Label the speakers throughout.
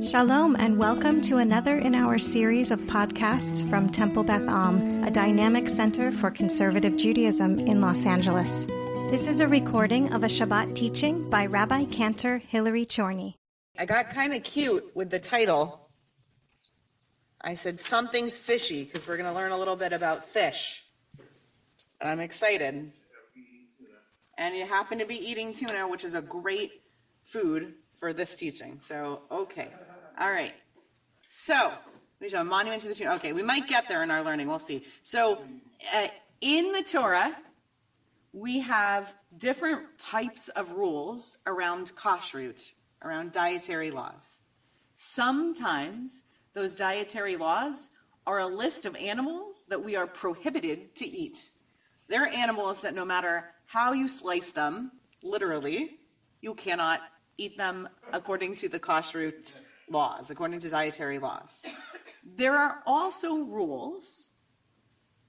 Speaker 1: Shalom and welcome to another in our series of podcasts from Temple Beth Am, a dynamic center for conservative Judaism in Los Angeles. This is a recording of a Shabbat teaching by Rabbi-Cantor Chorny.
Speaker 2: I got kind of cute with the title. I said something's fishy because we're going to learn a little bit about fish. I'm excited. And you happen to be eating tuna, which is a great food for this teaching. So, okay. All right. So, we have a monument to the tuna. Okay, we might get there in our learning. We'll see. So, in the Torah, we have different types of rules around kashrut, around dietary laws. Sometimes those dietary laws are a list of animals that we are prohibited to eat. There are animals that no matter how you slice them, literally, you cannot eat them according to the kashrut laws, according to dietary laws. There are also rules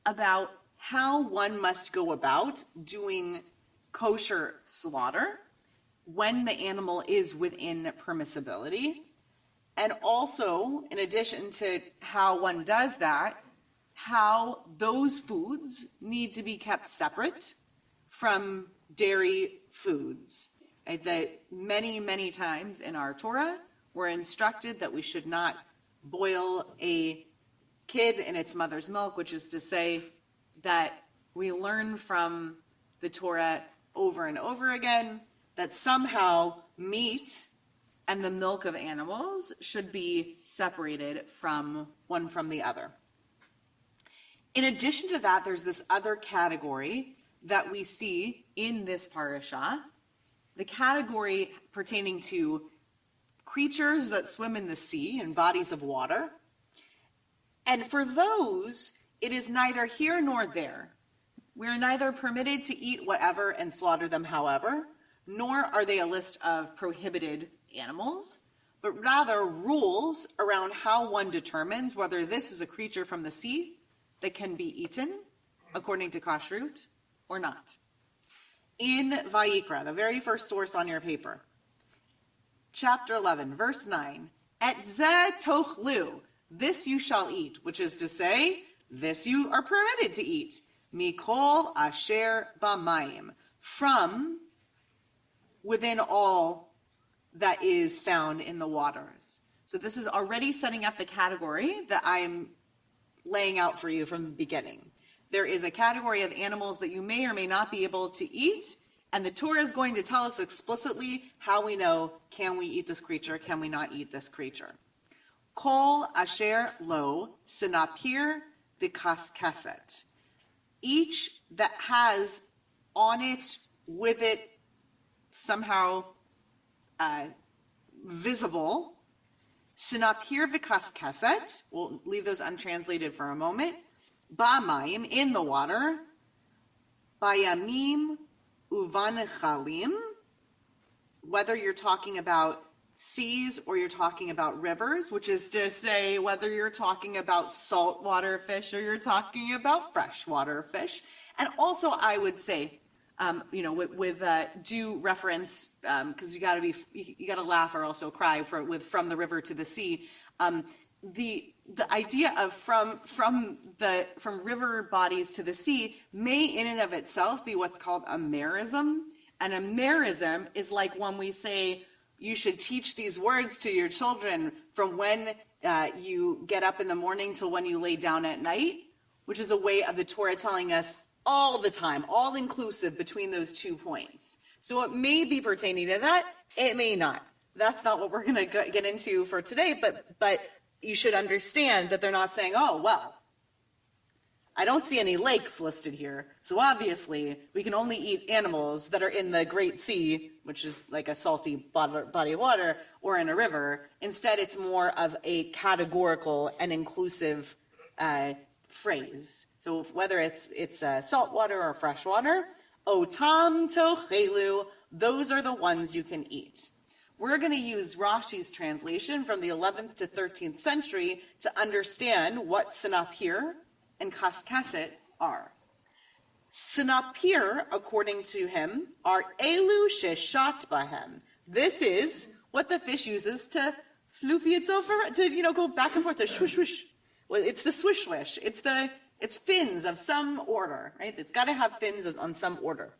Speaker 2: about how one must go about doing kosher slaughter when the animal is within permissibility. And also, in addition to how one does that, how those foods need to be kept separate from dairy foods. Right? That many times in our Torah, we're instructed that we should not boil a kid in its mother's milk, which is to say that we learn from the Torah over and over again that somehow meat and the milk of animals should be separated from one from the other. In addition to that, there's this other category that we see in this parasha, the category pertaining to creatures that swim in the sea and bodies of water. And for those, it is neither here nor there. We are neither permitted to eat whatever and slaughter them however, nor are they a list of prohibited animals, but rather rules around how one determines whether this is a creature from the sea that can be eaten according to kashrut or not. In Vayikra, the very first source on your paper, chapter 11, verse 9, Et zeh tochlu, this you shall eat, which is to say, this you are permitted to eat, mikol asher b'mayim, from within all that is found in the waters. So this is already setting up the category that I'm laying out for you from the beginning. There is a category of animals that you may or may not be able to eat, and the Torah is going to tell us explicitly how we know, can we eat this creature, can we not eat this creature. Kol asher lo sinapir v'kaskeset. Each that has on it, with it, somehow visible, sinapir v'kaskeset, we'll leave those untranslated for a moment, ba'mayim, in the water, bayamim uvanechalim, whether you're talking about seas or you're talking about rivers, which is to say whether you're talking about saltwater fish or you're talking about freshwater fish. And also I would say, with due reference, because you gotta laugh or also cry from the river to the sea. The idea of from river bodies to the sea may in and of itself be what's called a merism. And a merism is like when we say you should teach these words to your children from when you get up in the morning till when you lay down at night, which is a way of the Torah telling us all the time, all inclusive between those 2 points. So it may be pertaining to that, it may not. That's not what we're going to get into for today, but you should understand that they're not saying, oh, well, I don't see any lakes listed here, so obviously we can only eat animals that are in the Great Sea, which is like a salty body of water, or in a river. Instead, it's more of a categorical and inclusive phrase. So whether it's salt water or fresh water, otam tochelu, those are the ones you can eat. We're going to use Rashi's translation from the 11th to 13th century to understand what sinapir and kaskeset are. Sinapir, according to him, are elu sheshat bahem. This is what the fish uses to Floofy itself to go back and forth, the swish swish. Well, it's the swish swish. It's fins of some order, right? It's got to have fins on some order.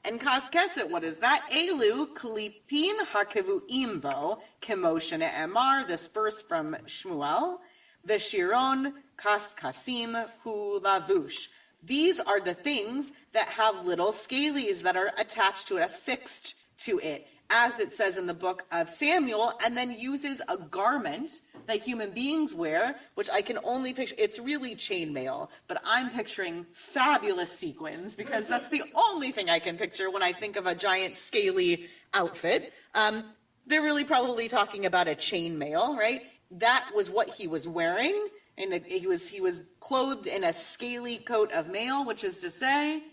Speaker 2: And kaskeset, what is that? Elu klipin hakevuim bo kemoshe ne'emar. This verse from Shmuel. Veshiron kaskasim hu lavush. These are the things that have little scalies that are attached to it, affixed to it, as it says in the book of Samuel, and then uses a garment that human beings wear, which I can only picture. It's really chainmail, but I'm picturing fabulous sequins because that's the only thing I can picture when I think of a giant scaly outfit. They're really probably talking about a chainmail, right? That was what he was wearing, and he was clothed in a scaly coat of mail, which is to say,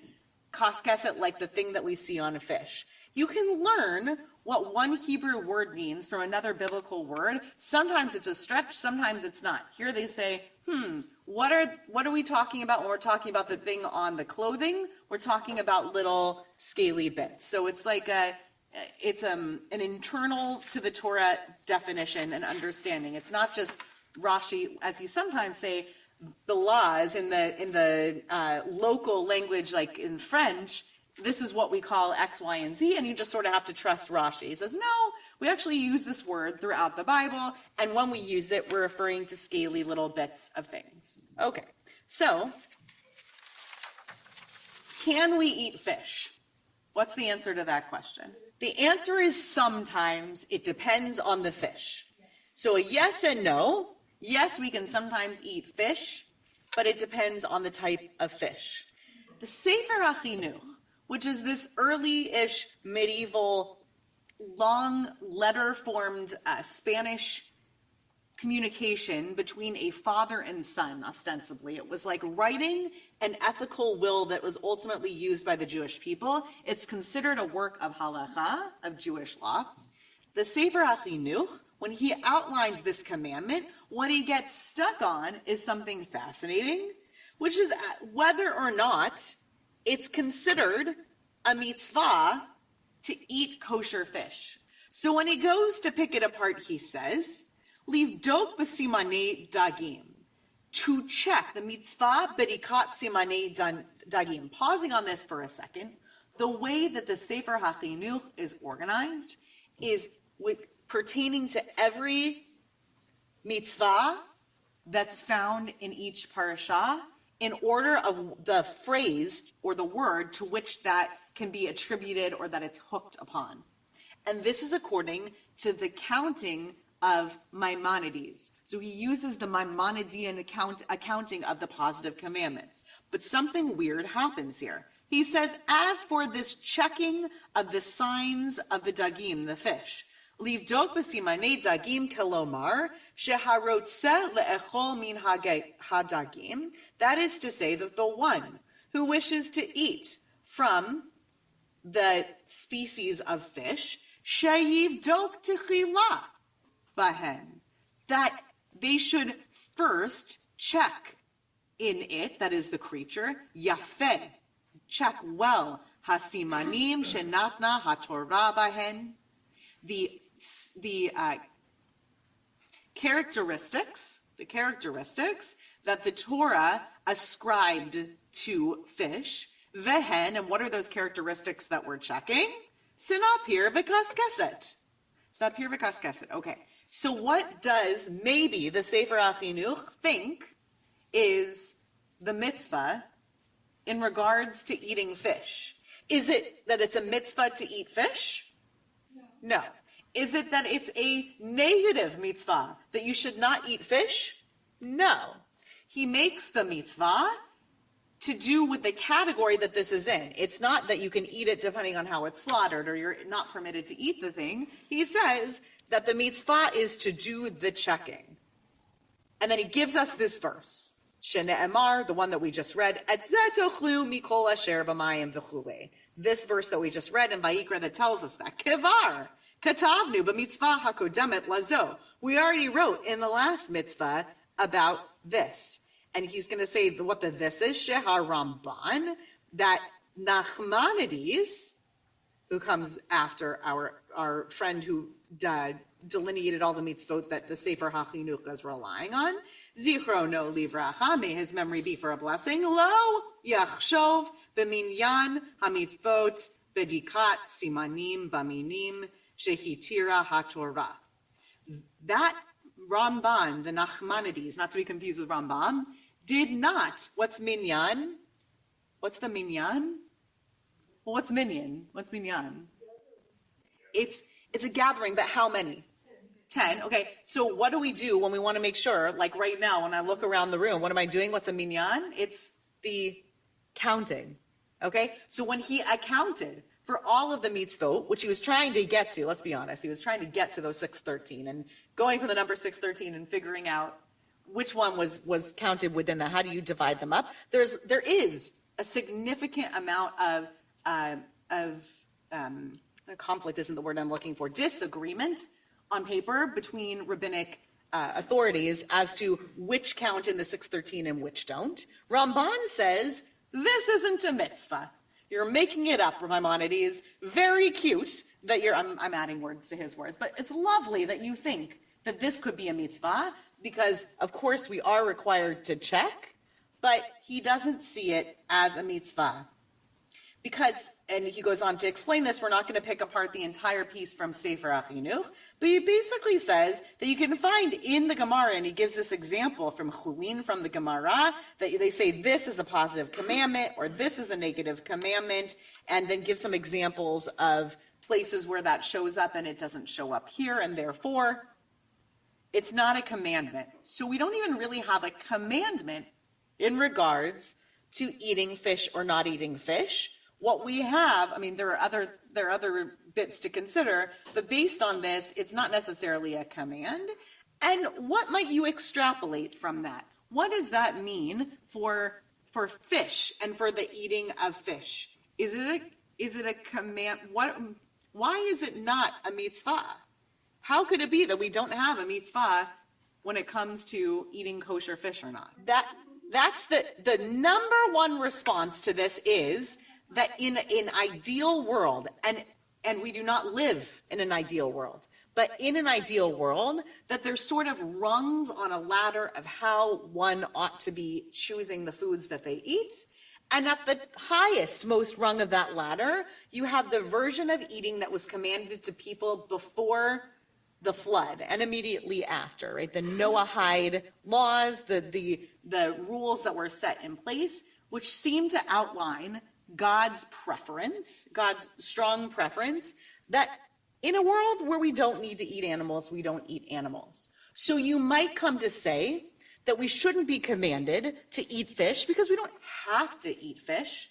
Speaker 2: kaskeset, like the thing that we see on a fish. You can learn what one Hebrew word means from another biblical word. Sometimes it's a stretch, sometimes it's not. Here they say, what are we talking about when we're talking about the thing on the clothing? We're talking about little scaly bits. So it's like it's an internal to the Torah definition and understanding. It's not just Rashi, as he sometimes say, the laws in the local language, like in French. This is what we call X, Y, and Z, and you just sort of have to trust Rashi. He says, no, we actually use this word throughout the Bible, and when we use it, we're referring to scaly little bits of things. Okay, so, can we eat fish? What's the answer to that question? The answer is sometimes. It depends on the fish. So a yes and no. Yes, we can sometimes eat fish, but it depends on the type of fish. The Sefer HaChinuch, which is this early-ish medieval long letter-formed Spanish communication between a father and son, ostensibly. It was like writing an ethical will that was ultimately used by the Jewish people. It's considered a work of halacha, of Jewish law. The Sefer HaChinuch, when he outlines this commandment, what he gets stuck on is something fascinating, which is whether or not it's considered a mitzvah to eat kosher fish. So when he goes to pick it apart, he says, Livdok b'simanei dagim, to check the mitzvah berikat simanei dagim. Pausing on this for a second, the way that the Sefer HaChinuch is organized is pertaining to every mitzvah that's found in each parashah, in order of the phrase or the word to which that can be attributed or that it's hooked upon. And this is according to the counting of Maimonides. So he uses the Maimonidean accounting of the positive commandments. But something weird happens here. He says, as for this checking of the signs of the dagim, the fish, Livdok b'simanei dagim kelomar, sheharotze le'echol min hadagim, that is to say that the one who wishes to eat from the species of fish, sheyivdok techila bahen, that they should first check in it, that is the creature, yafeh, check well, hasimanim shenatna haTorah bahen, the characteristics that the Torah ascribed to fish, vehen, and what are those characteristics that we're checking? Sinapir v'kaskeset. Sinapir v'kaskeset. Okay. So what does maybe the Sefer HaChinuch think is the mitzvah in regards to eating fish? Is it that it's a mitzvah to eat fish? No. Is it that it's a negative mitzvah, that you should not eat fish? No. He makes the mitzvah to do with the category that this is in. It's not that you can eat it depending on how it's slaughtered or you're not permitted to eat the thing. He says that the mitzvah is to do the checking. And then he gives us this verse. Shene'emar, the one that we just read, Et zeh tochlu mikol asher b'mayim v'chulei. This verse that we just read in Vayikra that tells us that. Kevar, katavnu b'mitzvah hakodemet lazo. We already wrote in the last mitzvah about this. And he's going to say what the this is, Shehar Ramban, that Nachmanides, who comes after our friend who delineated all the mitzvot that the Sefer HaChinuch is relying on. Zichro no livracha, may his memory be for a blessing. Lo yachshov b'minyan hamitzvot bedikat simanim baminim shehitira haTorah. That Ramban, the Nachmanides, not to be confused with Rambam, did not. What's minyan? What's the minyan? Well, what's minyan? What's minyan? It's a gathering, but how many? 10. Okay, so what do we do when we want to make sure, like right now, when I look around the room, what am I doing? What's a minyan? It's the counting. Okay, so when he accounted for all of the mitzvot, which he was trying to get to, let's be honest, he was trying to get to those 613 and going from the number 613 and figuring out which one was counted within that. How do you divide them up? There is a significant amount of conflict isn't the word I'm looking for, disagreement on paper between rabbinic authorities as to which count in the 613 and which don't. Ramban says, this isn't a mitzvah. You're making it up, Maimonides. Very cute that I'm adding words to his words, but it's lovely that you think that this could be a mitzvah because, of course, we are required to check, but he doesn't see it as a mitzvah. Because, and he goes on to explain this, we're not going to pick apart the entire piece from Sefer HaChinuch, but he basically says that you can find in the Gemara, and he gives this example from Chulin, from the Gemara, that they say this is a positive commandment, or this is a negative commandment, and then give some examples of places where that shows up and it doesn't show up here, and therefore, it's not a commandment. So we don't even really have a commandment in regards to eating fish or not eating fish. What we have, I mean, there are other bits to consider, but based on this, it's not necessarily a command. And what might you extrapolate from that? What does that mean for fish and for the eating of fish? Is it a command? Why is it not a mitzvah? How could it be that we don't have a mitzvah when it comes to eating kosher fish or not? That's the number one response to this is that in an ideal world, and we do not live in an ideal world, but in an ideal world, that there's sort of rungs on a ladder of how one ought to be choosing the foods that they eat. And at the highest, most rung of that ladder, you have the version of eating that was commanded to people before the flood and immediately after, right? The Noahide laws, the rules that were set in place, which seem to outline God's preference, God's strong preference, that in a world where we don't need to eat animals, we don't eat animals. So you might come to say that we shouldn't be commanded to eat fish because we don't have to eat fish.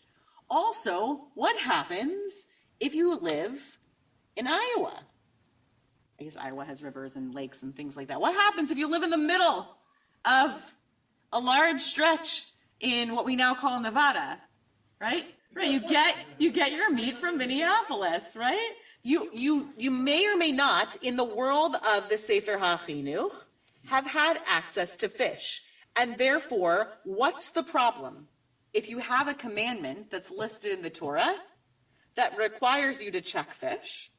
Speaker 2: Also, what happens if you live in Iowa? I guess Iowa has rivers and lakes and things like that. What happens if you live in the middle of a large stretch in what we now call Nevada, right? Right, you get your meat from Minneapolis, right? You may or may not, in the world of the Sefer HaChinuch, have had access to fish. And therefore, what's the problem? If you have a commandment that's listed in the Torah that requires you to check fish,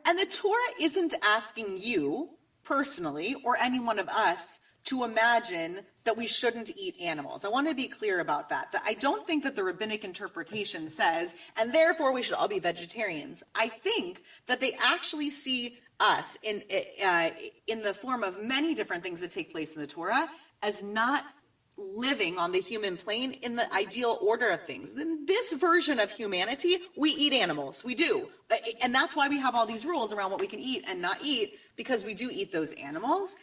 Speaker 2: and the Torah isn't asking you personally or any one of us to imagine that we shouldn't eat animals. I want to be clear about that. That I don't think that the rabbinic interpretation says, and therefore we should all be vegetarians. I think that they actually see us in the form of many different things that take place in the Torah as not living on the human plane in the ideal order of things. In this version of humanity, we eat animals. We do. And that's why we have all these rules around what we can eat and not eat, because we do eat those animals.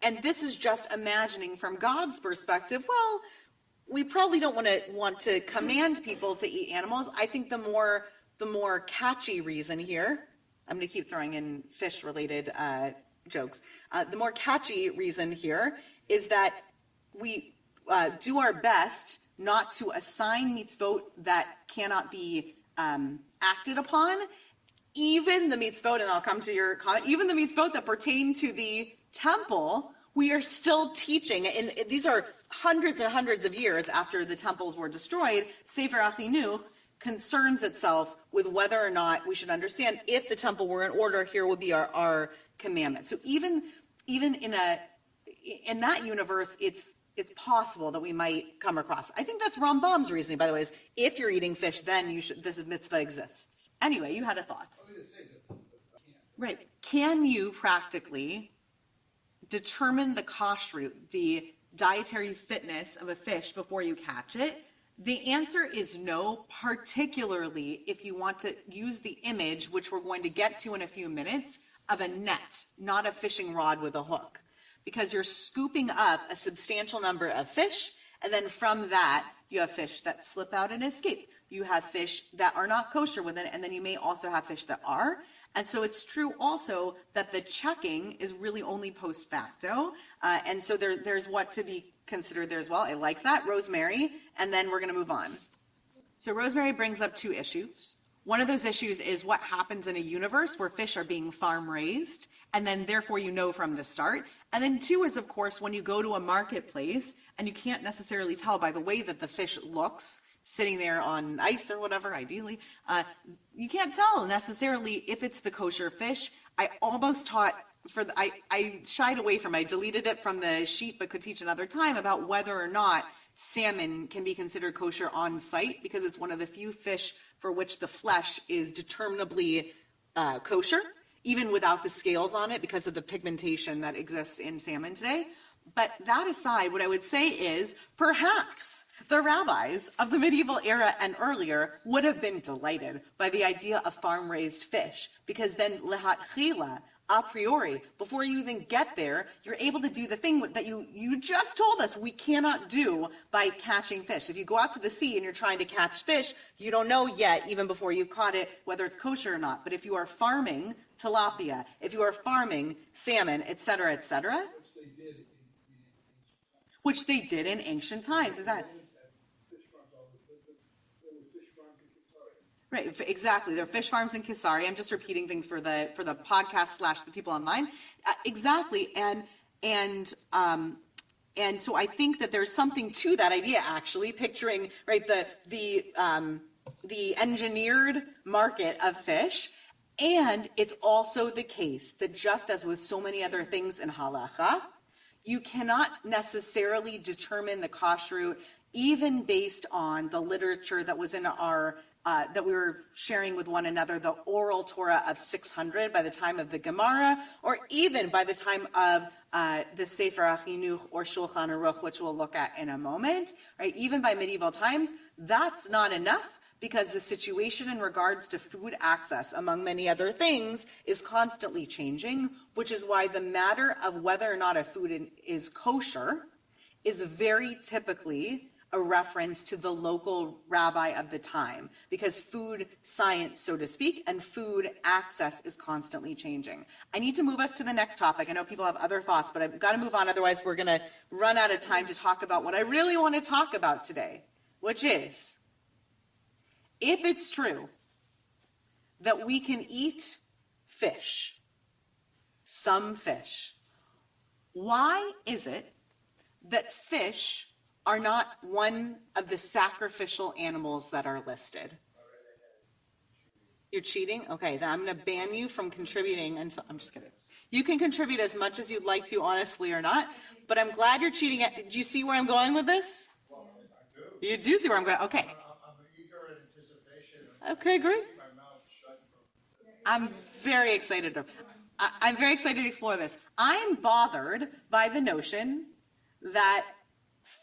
Speaker 2: And this is just imagining from God's perspective, well, we probably don't want to command people to eat animals. I think the more catchy reason here, I'm going to keep throwing in fish-related jokes. The more catchy reason here is that we do our best not to assign mitzvot that cannot be acted upon, even the mitzvot, and I'll come to your comment, even the mitzvot that pertain to the temple, we are still teaching, and these are hundreds and hundreds of years after the temples were destroyed. Sefer HaChinuch concerns itself with whether or not we should understand if the temple were in order, here would be our commandment. So even in that universe, it's possible that we might come across. I think that's Rambam's reasoning, by the way, is if you're eating fish, then you should, this mitzvah exists. Anyway, you had a thought. Right. Can you practically determine the kashrut, the dietary fitness of a fish before you catch it? The answer is no, particularly if you want to use the image, which we're going to get to in a few minutes, of a net, not a fishing rod with a hook. Because you're scooping up a substantial number of fish, and then from that, you have fish that slip out and escape. You have fish that are not kosher with it, and then you may also have fish that are. And so it's true also that the checking is really only post facto. And so there's what to be considered there as well. I like that. Rosemary, and then we're going to move on. So Rosemary brings up two issues. One of those issues is what happens in a universe where fish are being farm raised, and then therefore you know from the start. And then two is, of course, when you go to a marketplace and you can't necessarily tell by the way that the fish looks sitting there on ice or whatever, ideally, you can't tell necessarily if it's the kosher fish. I almost taught I shied away from, I deleted it from the sheet, but could teach another time about whether or not salmon can be considered kosher on site, because it's one of the few fish for which the flesh is determinably kosher, even without the scales on it, because of the pigmentation that exists in salmon today. But that aside, what I would say is perhaps the rabbis of the medieval era and earlier would have been delighted by the idea of farm-raised fish, because then lehatchila, a priori, before you even get there, you're able to do the thing that you just told us we cannot do by catching fish. If you go out to the sea and you're trying to catch fish, you don't know yet, even before you've caught it, whether it's kosher or not. But if you are farming tilapia, if you are farming salmon, et cetera, which they did in ancient times, is that... Right, exactly. There are fish farms in Kisari. I'm just repeating things for the podcast / the people online. Exactly, and so I think that there's something to that idea, actually, picturing right the engineered market of fish. And it's also the case that just as with so many other things in halacha, you cannot necessarily determine the kashrut even based on the literature that was in our that we were sharing with one another, the oral Torah of 600 by the time of the Gemara, or even by the time of the Sefer HaChinuch or Shulchan Aruch, which we'll look at in a moment, right? Even by medieval times, that's not enough, because the situation in regards to food access, among many other things, is constantly changing, which is why the matter of whether or not a food is kosher is very typically a reference to the local rabbi of the time, because food science, so to speak, and food access is constantly changing. I need to move us to the next topic. I know people have other thoughts, but I've got to move on. Otherwise, we're going to run out of time to talk about what I really want to talk about today, which is, if it's true that we can eat fish, some fish, why is it that fish are not one of the sacrificial animals that are listed? You're cheating? Okay, then I'm going to ban you from contributing until... I'm just kidding. You can contribute as much as you'd like to, honestly or not, but I'm glad you're cheating. Do you see where I'm going with this?
Speaker 3: Well, I do.
Speaker 2: You do see where I'm going? Okay.
Speaker 3: I'm eager in anticipation.
Speaker 2: Okay, great.
Speaker 3: My mouth shut from...
Speaker 2: I'm very excited to explore this. I'm bothered by the notion that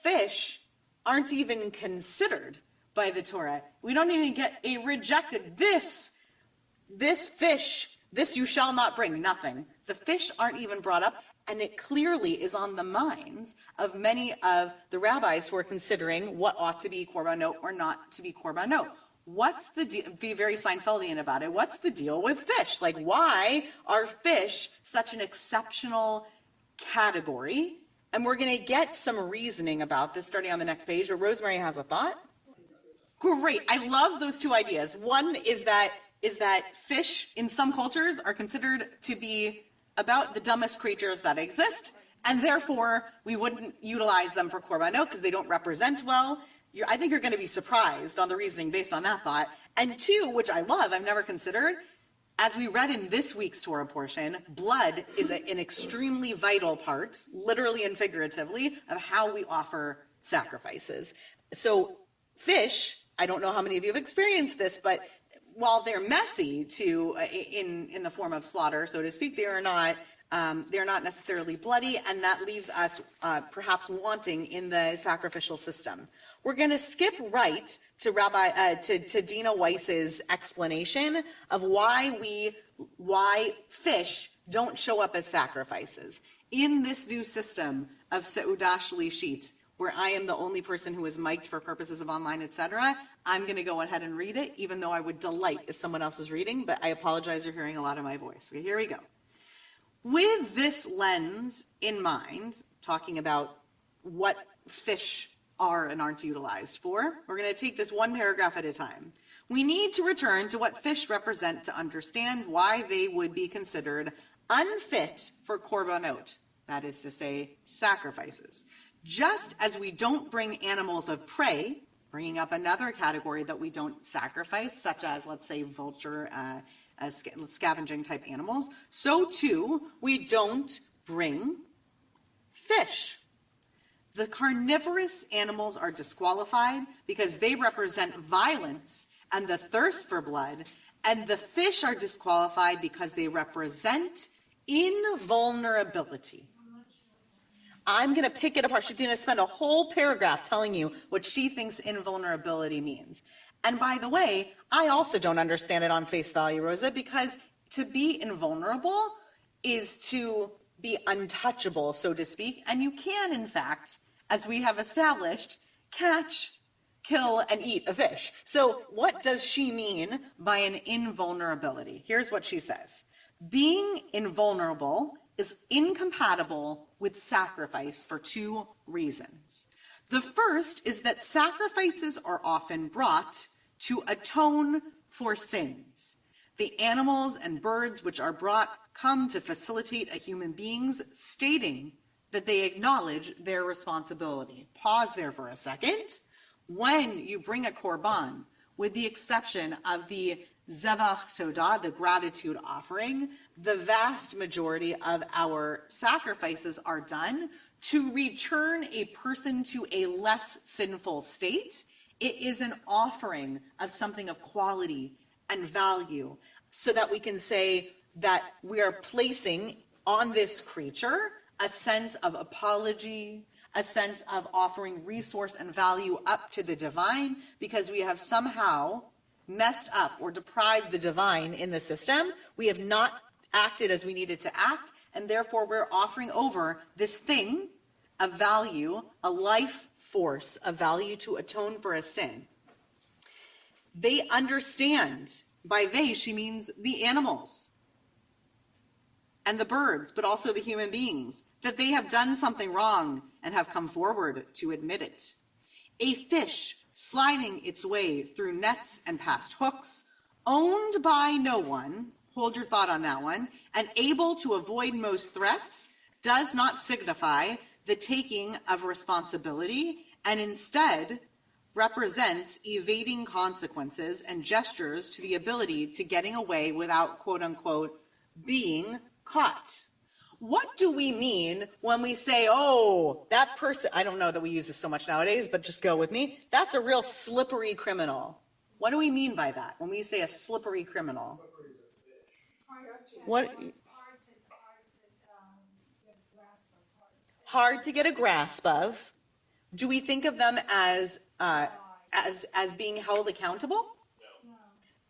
Speaker 2: fish aren't even considered by the Torah. We don't even get a rejected, this fish, this you shall not bring, nothing. The fish aren't even brought up, and it clearly is on the minds of many of the rabbis who are considering what ought to be korbanot or not to be korbanot. What's the deal? Be very Seinfeldian about it. What's the deal with fish? Like, why are fish such an exceptional category? And we're going to get some reasoning about this starting on the next page. Or Rosemary has a thought. Great. I love those two ideas. One is that fish in some cultures are considered to be about the dumbest creatures that exist, and therefore we wouldn't utilize them for korbanot because they don't represent well. I think you're going to be surprised on the reasoning based on that thought. And two, which I love, I've never considered, as we read in this week's Torah portion, blood is an extremely vital part, literally and figuratively, of how we offer sacrifices. So fish, I don't know how many of you have experienced this, but while they're messy in the form of slaughter, so to speak, they're not necessarily bloody, and that leaves us perhaps wanting in the sacrificial system. We're going to skip right to to Dina Weiss's explanation of why fish don't show up as sacrifices in this new system of Seudah Shlishit, where I am the only person who is mic'd for purposes of online, etc. I'm going to go ahead and read it, even though I would delight if someone else was reading, but I apologize, you're hearing a lot of my voice. Okay, here we go. With this lens in mind, talking about what fish are and aren't utilized for, we're going to take this one paragraph at a time. We need to return to what fish represent to understand why they would be considered unfit for korbanot, that is to say, sacrifices. Just as we don't bring animals of prey, bringing up another category that we don't sacrifice, such as, let's say, vulture, scavenging type animals, so too we don't bring fish. The carnivorous animals are disqualified because they represent violence and the thirst for blood, and the fish are disqualified because they represent invulnerability. I'm going to pick it apart. She's going to spend a whole paragraph telling you what she thinks invulnerability means. And by the way, I also don't understand it on face value, Rosa, because to be invulnerable is to be untouchable, so to speak. And you can, in fact, as we have established, catch, kill, and eat a fish. So what does she mean by an invulnerability? Here's what she says. Being invulnerable is incompatible with sacrifice for two reasons. The first is that sacrifices are often brought to atone for sins. The animals and birds which are brought come to facilitate a human being's stating that they acknowledge their responsibility. Pause there for a second. When you bring a korban, with the exception of the Zevach Todah, the gratitude offering, the vast majority of our sacrifices are done to return a person to a less sinful state. It is an offering of something of quality and value, so that we can say that we are placing on this creature a sense of apology, a sense of offering resource and value up to the divine, because we have somehow messed up or deprived the divine in the system. We have not acted as we needed to act, and therefore we're offering over this thing of value, a life force of value to atone for a sin. They understand, by they, she means the animals and the birds, but also the human beings, that they have done something wrong and have come forward to admit it. A fish sliding its way through nets and past hooks, owned by no one, hold your thought on that one, and able to avoid most threats, does not signify the taking of responsibility, and instead represents evading consequences and gestures to the ability to getting away without, quote unquote, being caught. What do we mean when we say, oh, that person, I don't know that we use this so much nowadays, but just go with me. That's a real slippery criminal. What do we mean by that when we say a slippery criminal? What? Hard to get a grasp of. Do we think of them as being held accountable? No.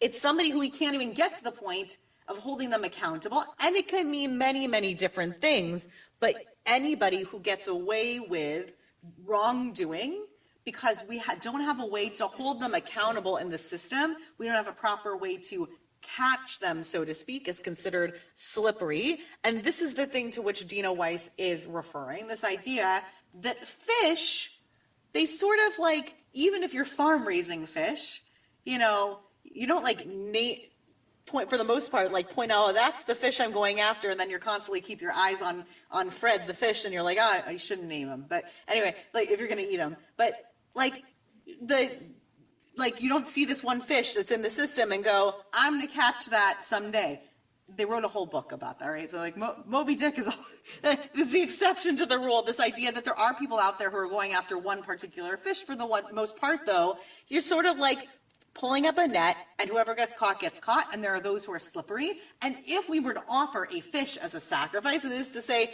Speaker 2: It's somebody who we can't even get to the point of holding them accountable, and it can mean many, many different things, but anybody who gets away with wrongdoing because we don't have a way to hold them accountable in the system, we don't have a proper way to catch them, so to speak, is considered slippery. And this is the thing to which Dina Weiss is referring, this idea that fish, they sort of like, even if you're farm raising fish, you know, you don't like point for the most part, like point out, oh, that's the fish I'm going after, and then you're constantly keep your eyes on Fred the fish, and you're like, oh, you shouldn't name him. But anyway, like if you're going to eat him, but like you don't see this one fish that's in the system and go, I'm going to catch that someday. They wrote a whole book about that, right? So like Moby Dick is this is the exception to the rule. This idea that there are people out there who are going after one particular fish. For the most part, though, you're sort of like pulling up a net, and whoever gets caught, and there are those who are slippery. And if we were to offer a fish as a sacrifice, it is to say,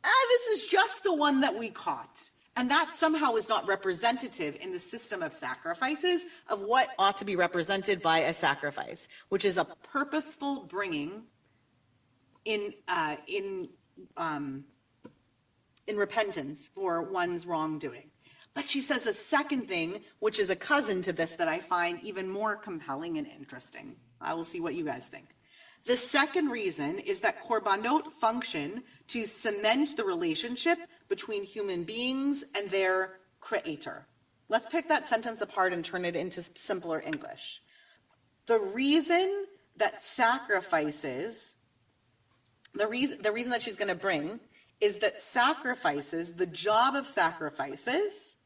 Speaker 2: this is just the one that we caught. And that somehow is not representative in the system of sacrifices of what ought to be represented by a sacrifice, which is a purposeful bringing in repentance for one's wrongdoing. But she says a second thing, which is a cousin to this, that I find even more compelling and interesting. I will see what you guys think. The second reason is that korbanot function to cement the relationship between human beings and their creator. Let's pick that sentence apart and turn it into simpler English. The reason that sacrifices, the reason that she's going to bring is that sacrifices, the job of sacrifices,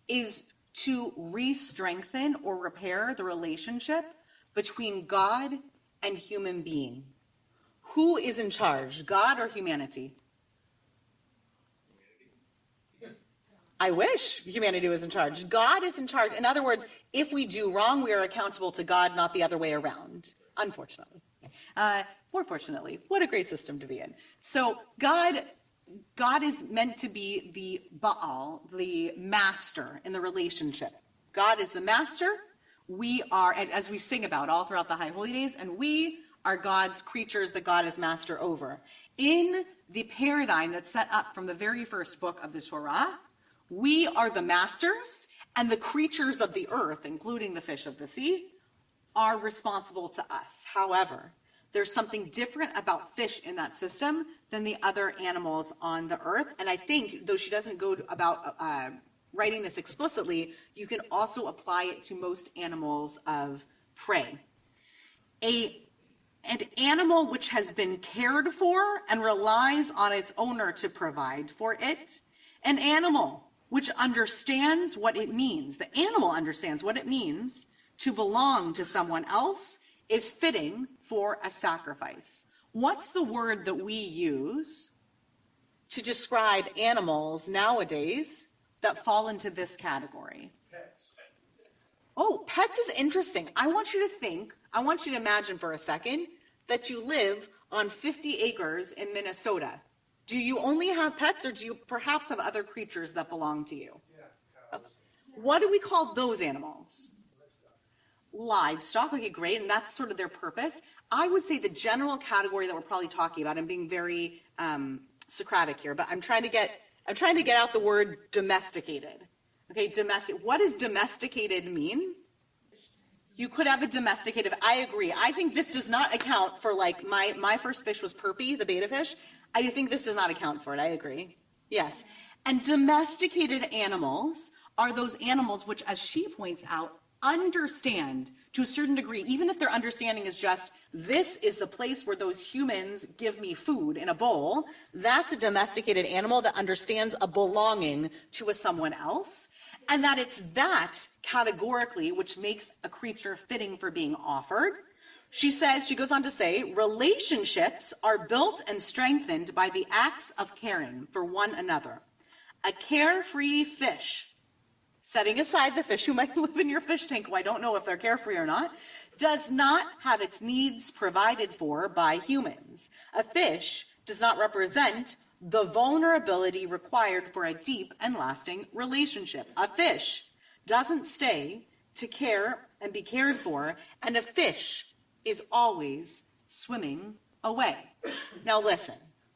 Speaker 2: is to re-strengthen or repair the relationship between God and human being. Who is in charge, God or humanity? I wish humanity was in charge. God is in charge. In other words, if we do wrong, we are accountable to God, not the other way around, unfortunately. More fortunately, what a great system to be in. So God is meant to be the Baal, the master in the relationship. God is the master. We are, and as we sing about all throughout the High Holy Days, and we are God's creatures that God is master over. In the paradigm that's set up from the very first book of the Torah, we are the masters, and the creatures of the earth, including the fish of the sea, are responsible to us. However, there's something different about fish in that system than the other animals on the earth. And I think, though she doesn't go about writing this explicitly, you can also apply it to most animals of prey. An animal which has been cared for and relies on its owner to provide for it, an animal which understands what it means, the animal understands what it means to belong to someone else, is fitting for a sacrifice. What's the word that we use to describe animals nowadays that fall into this category?
Speaker 3: Pets.
Speaker 2: Oh, pets is interesting. I want you to imagine for a second that you live on 50 acres in Minnesota. Do you only have pets, or do you perhaps have other creatures that belong to you?
Speaker 3: Yeah, cows.
Speaker 2: What do we call those animals? Livestock. Okay, great, and that's sort of their purpose. I would say the general category that we're probably talking about, I'm being very Socratic here, but I'm trying to get out the word domesticated. Okay, domestic. What does domesticated mean? You could have a domesticated. I agree. I think this does not account for, like, my first fish was Perpy, the betta fish. I think this does not account for it. I agree. Yes. And domesticated animals are those animals which, as she points out, understand to a certain degree, even if their understanding is just, this is the place where those humans give me food in a bowl. That's a domesticated animal that understands a belonging to someone else. And that it's that categorically which makes a creature fitting for being offered. She goes on to say, relationships are built and strengthened by the acts of caring for one another. A carefree fish, setting aside the fish who might live in your fish tank, who I don't know if they're carefree or not, does not have its needs provided for by humans. A fish does not represent the vulnerability required for a deep and lasting relationship. A fish doesn't stay to care and be cared for, and a fish is always swimming away. Now listen,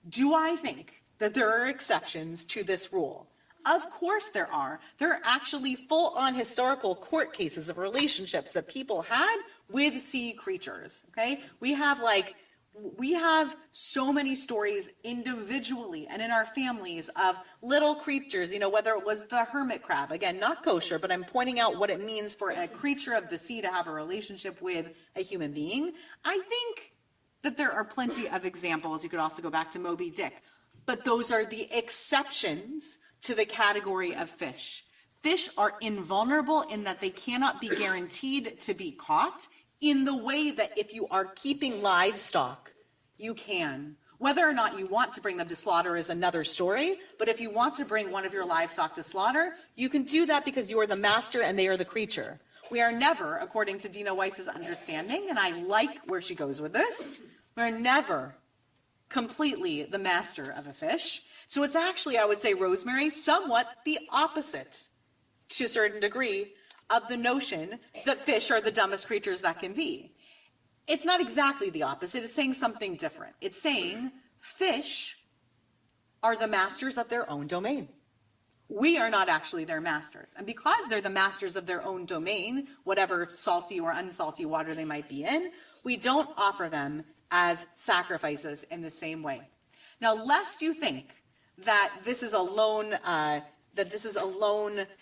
Speaker 2: do I think that there are exceptions to this rule? Of course there are. There are actually full-on historical court cases of relationships that people had with sea creatures, okay? We have so many stories individually and in our families of little creatures, whether it was the hermit crab, again, not kosher, but I'm pointing out what it means for a creature of the sea to have a relationship with a human being. I think that there are plenty of examples. You could also go back to Moby Dick, but those are the exceptions to the category of fish. Fish are invulnerable in that they cannot be guaranteed to be caught in the way that if you are keeping livestock, you can. Whether or not you want to bring them to slaughter is another story, but if you want to bring one of your livestock to slaughter, you can do that because you are the master and they are the creature. We are never, according to Dina Weiss's understanding, and I like where she goes with this, we're never completely the master of a fish. So it's actually, I would say, Rosemary, somewhat the opposite, to a certain degree, of the notion that fish are the dumbest creatures that can be. It's not exactly the opposite. It's saying something different. It's saying fish are the masters of their own domain. We are not actually their masters. And because they're the masters of their own domain, whatever salty or unsalty water they might be in, we don't offer them as sacrifices in the same way. Now, lest you think that this is a lone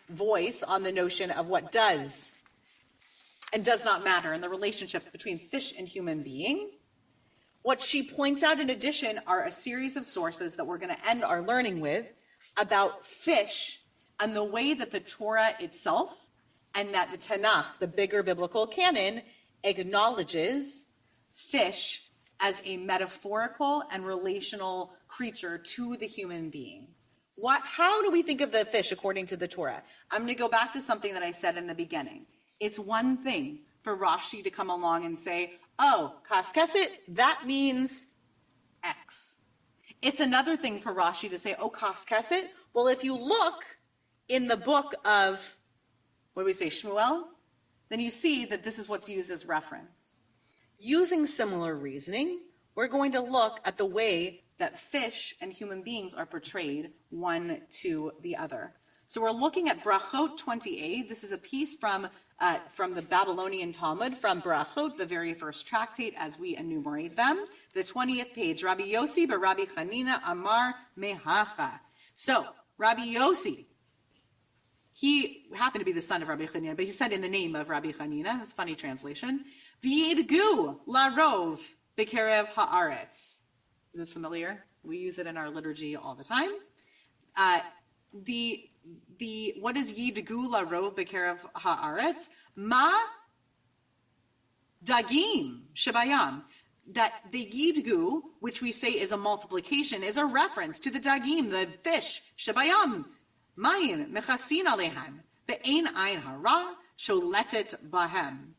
Speaker 2: voice on the notion of what does and does not matter in the relationship between fish and human being, what she points out in addition are a series of sources that we're going to end our learning with about fish and the way that the Torah itself and that the Tanakh, the bigger biblical canon, acknowledges fish as a metaphorical and relational creature to the human being. How do we think of the fish according to the Torah? I'm going to go back to something that I said in the beginning. It's one thing for Rashi to come along and say, oh, kaskeset, that means X. It's another thing for Rashi to say, oh, kaskeset, well, if you look in the book of, what do we say, Shmuel, then you see that this is what's used as reference. Using similar reasoning, we're going to look at the way that fish and human beings are portrayed one to the other. So we're looking at Brachot 28. This is a piece from the Babylonian Talmud, from Brachot, the very first tractate as we enumerate them. The 20th page, Rabbi Yossi bar Rabbi Chanina Amar Mehacha. So, Rabbi Yossi, he happened to be the son of Rabbi Chanina, but he said in the name of Rabbi Chanina. That's a funny translation. V'yidgu larov b'kerev haaretz. Is it familiar? We use it in our liturgy all the time. What is yidgu larov b'kerev haaretz? Ma dagim shebayam. That the yidgu, which we say is a multiplication, is a reference to the dagim, the fish, shebayam, mayim mechasin alehan, ve'ein ayin hara sholetet bahem.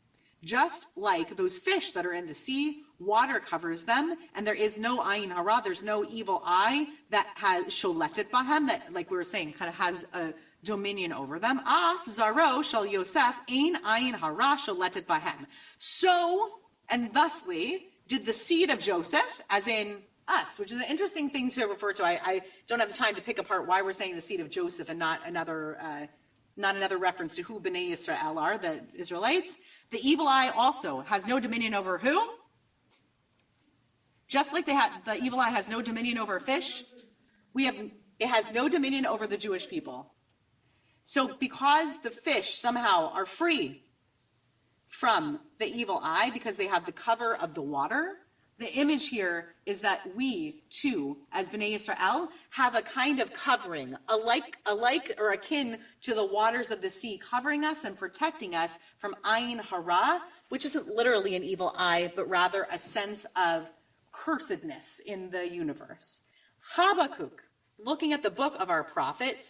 Speaker 2: Just like those fish that are in the sea, water covers them, and there is no ayin hara, there's no evil eye that has sholetet bahem, that, like we were saying, kind of has a dominion over them. Af zaro shal Yosef ein ayin hara sholetet bahem. So, and thusly, did the seed of Joseph, as in us, which is an interesting thing to refer to. I don't have the time to pick apart why we're saying the seed of Joseph and not another reference to who Bnei Yisrael are, the Israelites. The evil eye also has no dominion over who? Just like the evil eye has no dominion over fish, it has no dominion over the Jewish people. So because the fish somehow are free from the evil eye, because they have the cover of the water, the image here is that we, too, as Bnei Yisrael, have a kind of covering, alike or akin to the waters of the sea, covering us and protecting us from ayin hara, which isn't literally an evil eye, but rather a sense of cursedness in the universe. Habakkuk, looking at the book of our prophet,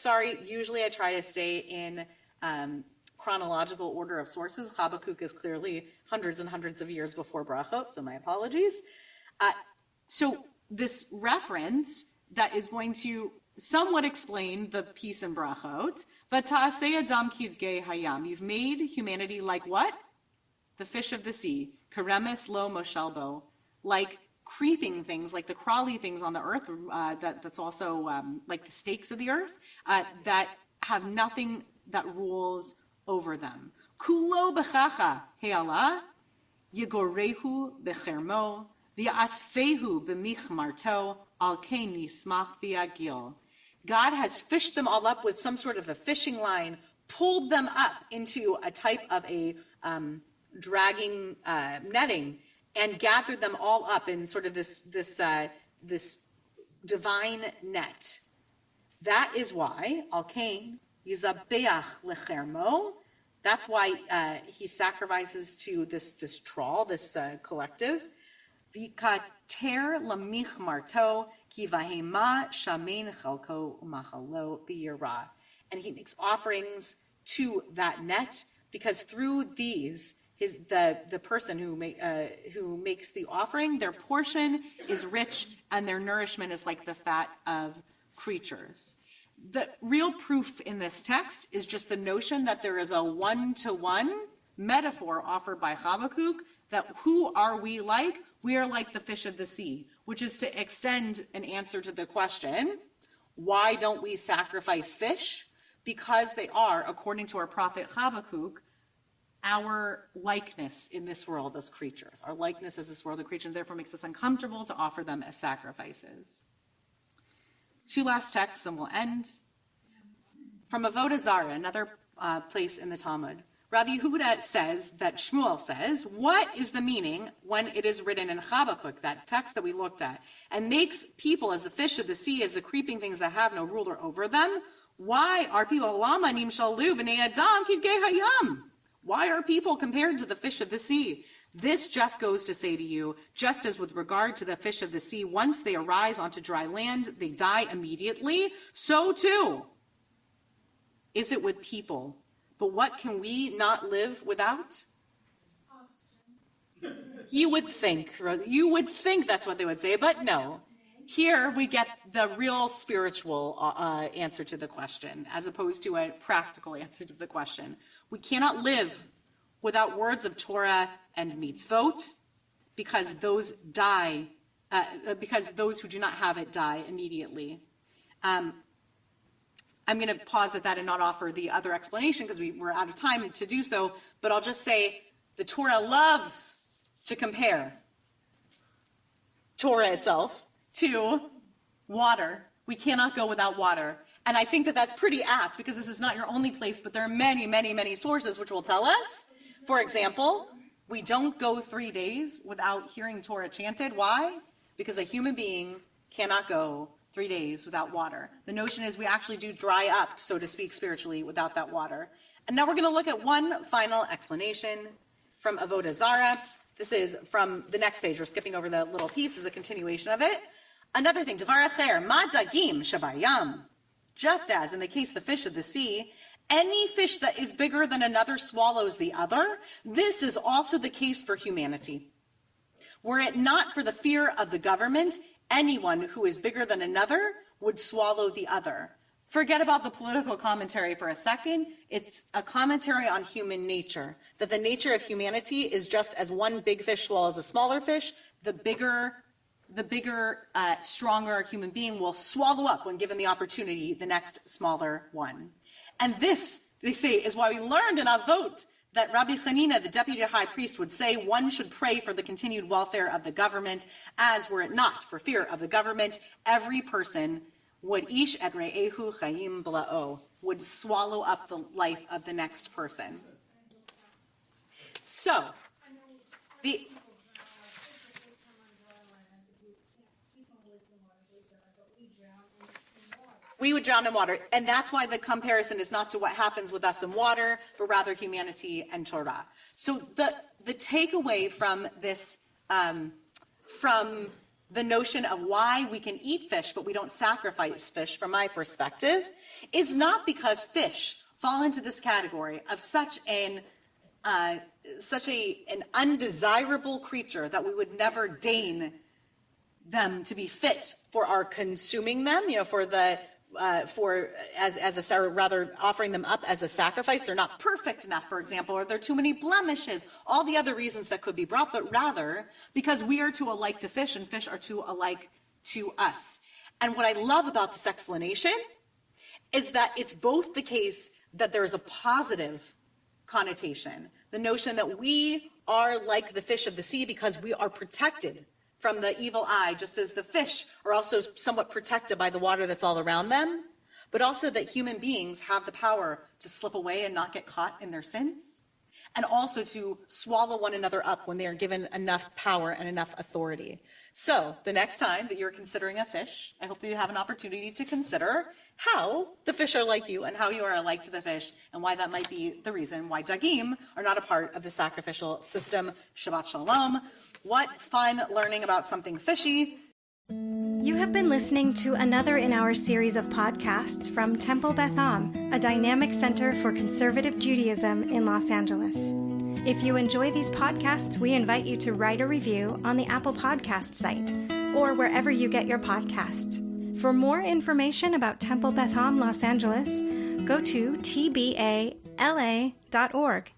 Speaker 2: usually I try to stay in chronological order of sources. Habakkuk is clearly hundreds and hundreds of years before Brachot, so my apologies. So this reference that is going to somewhat explain the piece in Brachot, but Ta'aseh Adam Kidgei Hayam, you've made humanity like what? The fish of the sea, Keremes lo moshelbo, like creeping things, like the crawly things on the earth, that's also like the snakes of the earth, that have nothing that rules over them. Kulo bechacha he'ala, yigorehu bechermo, v'asfehu b'michmarto, al kein yismach v'yagil. God has fished them all up with some sort of a fishing line, pulled them up into a type of a dragging netting, and gathered them all up in sort of this divine net. That is why, al kein Yizabeach lechermo. That's why he sacrifices to this trawl, this collective. Vikater lamich marto ki vahema shamein chalko umachalo biyira. And he makes offerings to that net, because through these, the person who makes the offering, their portion is rich and their nourishment is like the fat of creatures. The real proof in this text is just the notion that there is a one-to-one metaphor offered by Habakkuk, that who are we like? We are like the fish of the sea, which is to extend an answer to the question, why don't we sacrifice fish? Because they are, according to our prophet Habakkuk, our likeness in this world as creatures. Our likeness as this world of creatures, therefore makes us uncomfortable to offer them as sacrifices. Two last texts and we'll end. From Avodah Zarah, another place in the Talmud. Rabbi Yehuda says that Shmuel says, what is the meaning when it is written in Habakkuk, that text that we looked at, and makes people as the fish of the sea, as the creeping things that have no ruler over them? Why are people, Lama nimshalu b'nei Adam kidgei hayam? Why are people compared to the fish of the sea? This just goes to say to you, just as with regard to the fish of the sea, once they arise onto dry land, they die immediately, so too is it with people. But what can we not live without? You would think that's what they would say, but no. Here we get the real spiritual answer to the question, as opposed to a practical answer to the question. We cannot live without words of Torah and mitzvot, because those die, because those who do not have it die immediately. I'm going to pause at that and not offer the other explanation because we're out of time to do so, but I'll just say the Torah loves to compare Torah itself to water. We cannot go without water. And I think that that's pretty apt, because this is not your only place, but there are many, many, many sources which will tell us. For example, we don't go 3 days without hearing Torah chanted. Why? Because a human being cannot go 3 days without water. The notion is we actually do dry up, so to speak, spiritually without that water. And now we're going to look at one final explanation from Avodah Zarah. This is from the next page. We're skipping over the little piece as a continuation of it. Another thing, Devar Acher, Ma Dagim Shabayam. Just as in the case of the fish of the sea, any fish that is bigger than another swallows the other, this is also the case for humanity. Were it not for the fear of the government, anyone who is bigger than another would swallow the other. Forget about the political commentary for a second. It's a commentary on human nature, that the nature of humanity is just as one big fish swallows a smaller fish, the bigger, stronger human being will swallow up, when given the opportunity, the next smaller one. And this, they say, is why we learned in Avot that Rabbi Chanina, the deputy high priest, would say one should pray for the continued welfare of the government, as were it not for fear of the government, every person would ish et re'ehu chayim bla'o, would swallow up the life of the next person. So, we would drown in water. And that's why the comparison is not to what happens with us in water, but rather humanity and Torah. So the takeaway from this, from the notion of why we can eat fish, but we don't sacrifice fish, from my perspective, is not because fish fall into this category of such an undesirable creature that we would never deign them to be fit for our consuming them, rather offering them up as a sacrifice. They're not perfect enough, for example, or there are too many blemishes, all the other reasons that could be brought, but rather because we are too alike to fish and fish are too alike to us. And what I love about this explanation is that it's both the case that there is a positive connotation, the notion that we are like the fish of the sea because we are protected from the evil eye, just as the fish are also somewhat protected by the water that's all around them, but also that human beings have the power to slip away and not get caught in their sins, and also to swallow one another up when they are given enough power and enough authority. So the next time that you're considering a fish, I hope that you have an opportunity to consider how the fish are like you and how you are alike to the fish, and why that might be the reason why dagim are not a part of the sacrificial system. Shabbat Shalom. What fun learning about something fishy.
Speaker 1: You have been listening to another in our series of podcasts from Temple Beth Am, a dynamic center for conservative Judaism in Los Angeles. If you enjoy these podcasts, we invite you to write a review on the Apple Podcast site or wherever you get your podcasts. For more information about Temple Beth Am Los Angeles, go to tbala.org.